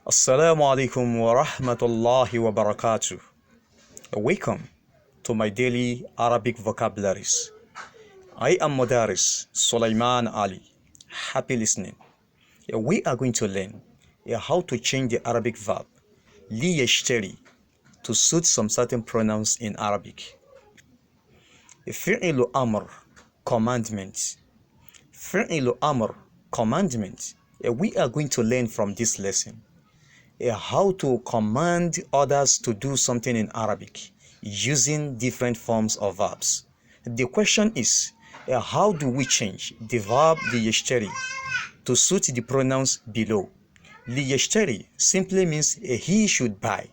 Assalamu alaikum wa rahmatullahi wa barakatuh. Welcome to my daily Arabic vocabularies. I am Mudaris Sulaiman Ali. Happy listening. We are going to learn how to change the Arabic verb li yashtari to suit some certain pronouns in Arabic. Fi'lu amr, commandment. Fi'lu amr, commandment. We are going to learn from this lesson how to command others to do something in Arabic using different forms of verbs. The question is, how do we change the verb liyashtari to suit the pronouns below? Liyashtari simply means he should buy.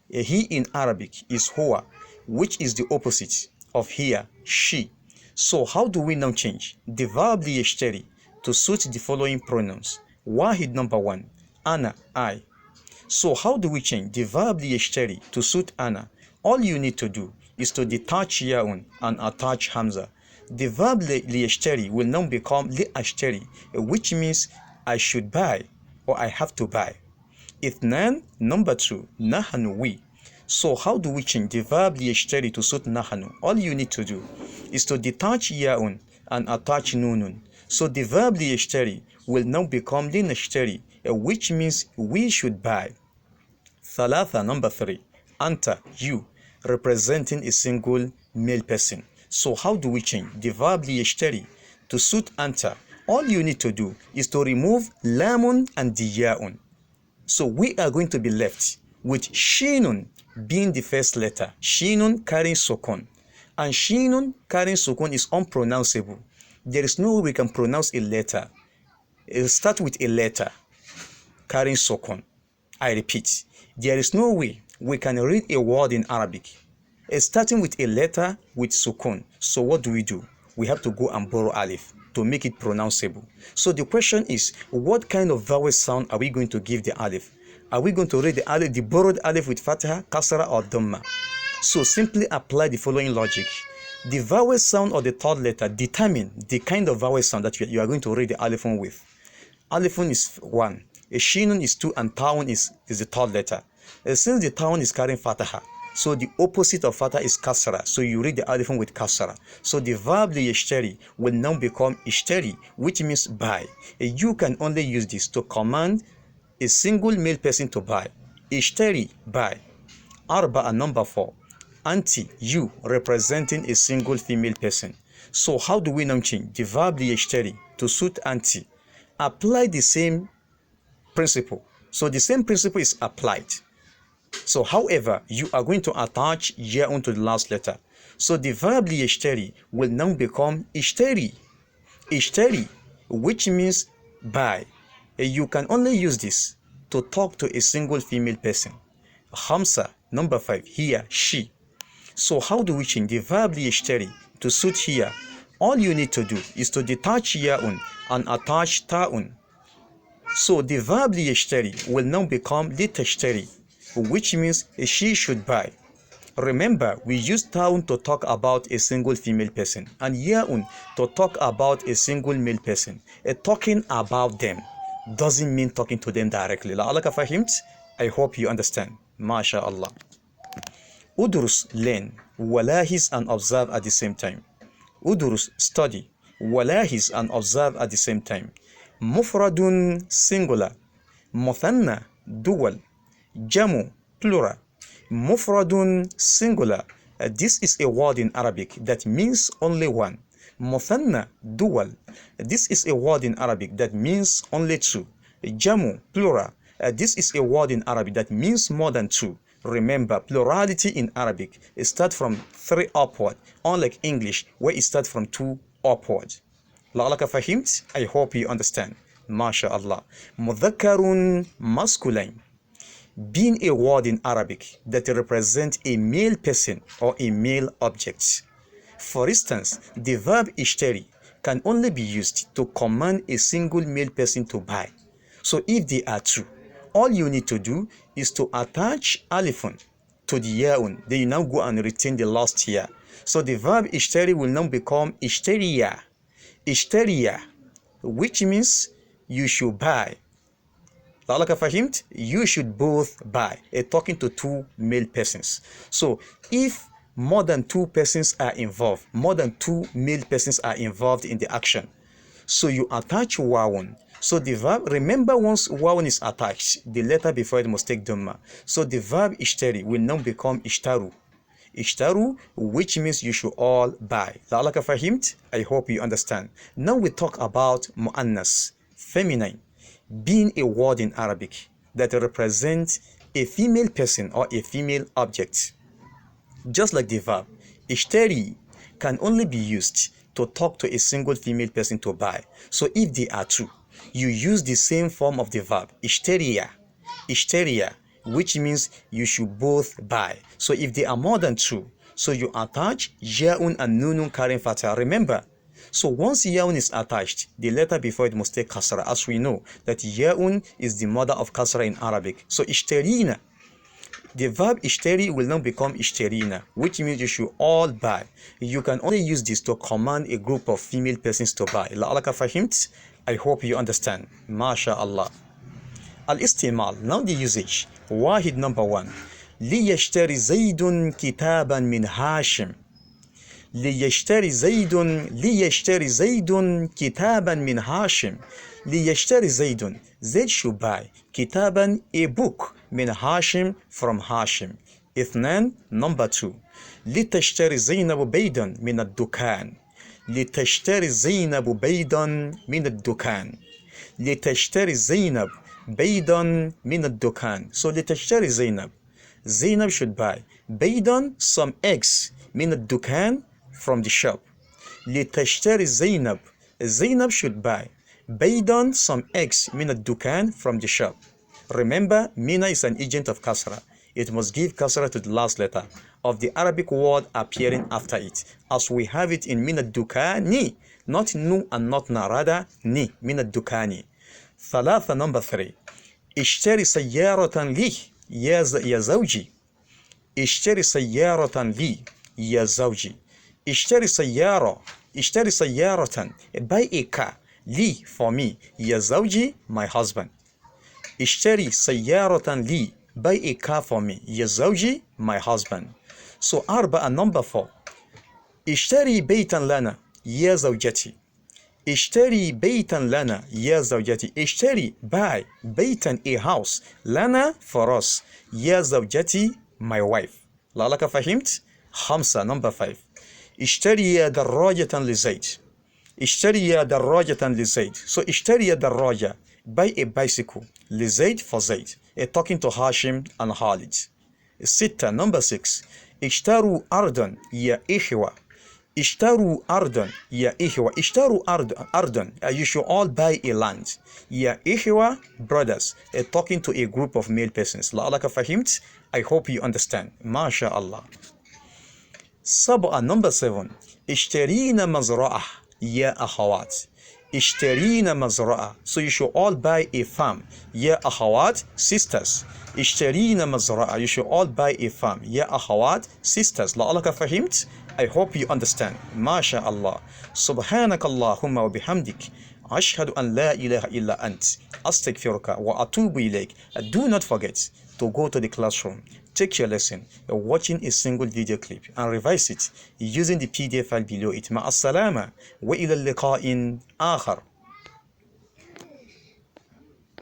He in Arabic is huwa, which is the opposite of here, she. So how do we now change the verb liyashtari to suit the following pronouns? Wahid number 1, ana, I. So how do we change the verb liyashtari to suit ana? All you need to do is to detach yaun and attach hamza. The verb liyashtari will now become liashtari, which means I should buy or I have to buy. Ithnan, number 2, nahanu, we. So how do we change the verb liyashtari to suit nahanu? All you need to do is to detach yaun and attach nunun. So the verb liyashtari will now become linashtari, which means we should buy. Thalatha, number 3, anta, you, representing a single male person. So how do we change the verb liyashtari to suit anta? All you need to do is to remove lamun and diyaun. So we are going to be left with shinun being the first letter, shinun carrying sukun, and shinun carrying sukun is unpronounceable. There is no way we can pronounce a letter. It'll start with a letter carrying sukun. I repeat, there is no way we can read a word in Arabic starting with a letter with sukun. So what do? We have to go and borrow alif to make it pronounceable. So the question is, what kind of vowel sound are we going to give the alif? Are we going to read the alif, the borrowed alif with fatha, kasra, or dhamma? So simply apply the following logic. The vowel sound of the third letter determine the kind of vowel sound that you are going to read the alifun with. Alifun is 1, a shinun is 2, and ta'un is the third letter. Since the ta'un is carrying fatha, so the opposite of fatha is kasra. So you read the alifun with kasra. So the verb liyashtari will now become ishtari, which means buy. You can only use this to command a single male person to buy. Ishtari, buy. Arba'a, number 4, anti, you, representing a single female person. So how do we now change the verb liyashtari to suit anti? Apply the same principle. So the same principle is applied. So however, you are going to attach yaun to the last letter. So the verb liyashtari will now become ishtari. Ishtari, which means buy. You can only use this to talk to a single female person. Hamsa, number 5, here, she. So how do we change the verb liyashtari to suit here? All you need to do is to detach yaun and attach ta'un. So the verb liyashtari will now become litashtari, which means she should buy. Remember, we use ta'un to talk about a single female person and ya'un to talk about a single male person. Talking about them doesn't mean talking to them directly. La'alaka fahimt? I hope you understand. MashaAllah. Udrus, learn. Walahis, and observe at the same time. Udrus, study. Walahis, and observe at the same time. Mufradun, singular. Muthanna, dual. Jamu, plural. Mufradun, singular. This is a word in Arabic that means only one. Muthanna, dual. This is a word in Arabic that means only two. Jamu, plural. This is a word in Arabic that means more than two. Remember, plurality in Arabic starts from 3 upward, unlike English where it starts from 2 upward. La'alaka fahimt? I hope you understand. MashaAllah. Mudhakkarun, masculine. Being a word in Arabic that represents a male person or a male object. For instance, the verb ishtari can only be used to command a single male person to buy. So if they are two, all you need to do is to attach alifun to the yaun. Then you now go and retain the last ya. So the verb ishtari will now become ishtariya, which means you should buy. لعلك فهمت. You should both buy. Talking to two male persons. So if more than two persons are involved, more than two male persons are involved in the action, so you attach wawun. So the verb, remember, once wawun is attached, the letter before it must take dhamma. So the verb ishtari will now become ishtaru. Ishtaru, which means you should all buy. لعلك فهمت. I hope you understand. Now we talk about mu'annas, feminine, being a word in Arabic that represents a female person or a female object. Just like the verb, ishtari can only be used to talk to a single female person to buy. So if they are two, you use the same form of the verb, ishtariya, which means you should both buy. So if they are more than two, so you attach yaun and nunun carrying fatha. Remember, so once yaun is attached, the letter before it must take kasra, as we know that yaun is the mother of kasra in Arabic. So ishtarina, the verb ishtari will now become ishtarina, which means you should all buy. You can only use this to command a group of female persons to buy. لعلك فهمت. I hope you understand. MashaAllah. Al-istimal, now the usage. Wahid number 1. ليشتري زيد كتابا من هاشم. ليشتري زيد كتابا من هاشم. ليشتري زيد, Zaid should buy كتابا, a book, من هاشم, from Hashim. اثنان, number 2. لتشتري زينب بيضا من الدكان. لتشتري زينب بيضا من الدكان. لتشتري زينب بيضا من الدكان. So لتشتري زينب, Zainab should buy بيضا, some eggs, من الدكان, from the shop. لتشتري زينب, Zainab should buy بيضا, some eggs, من الدكان, from the shop. Remember, mina is an agent of kasra. It must give kasra to the last letter of the Arabic word appearing after it, as we have it in min ad-dukani, not nu and not na, rather ni, min ad-dukani. ثلاثة, number 3. اشتري سيارة لي يا زوجي. اشتري سيارة لي يا زوجي. اشتري سيارة, buy a car, لي, for me, يا زوجي, my husband. اشتري سيارة لي, buy a car for me, يا زوجي, my husband. So أربعة, number 4. اشتري بيتا لنا يا زوجتي. اشتري بيتا لنا يا زوجتي. اشتري, buy, بيتا, a house, لنا, for us, يا زوجتي, my wife. لعلك فهمت. 5, number 5. اشتري دراجة لزيد. اشتري دراجة لزيد. So اشتري دراجة, buy a bicycle, لزيد, for Zaid. Talking to Hashim and Khalid. 6, number 6. اشتروا أرضا يا إخوة. اشتروا أرضا يا إخوة. اشتروا أرضا, you should all buy a land. يا إخوة, brothers. Talking to a group of male persons. لعلك فهمت. I hope you understand. ما شاء الله. 7, number 7. اشترينا مزرعة يا أخوات. اشترينا مزرعة. So you should all buy a farm. يا أخوات, sisters. اشترينا مزرعة. You should all buy a farm. يا أخوات, sisters. لعلك فهمت. I hope you understand. ما شاء الله. سبحانك اللهم وبحمدك أشهد أن لا إله إلا أنت أستغفرك وأتوب إليك. Do not forget to go to the classroom, take your lesson, watching a single video clip and revise it using the PDF file below it. مع السلامة وإلى اللقاء آخر.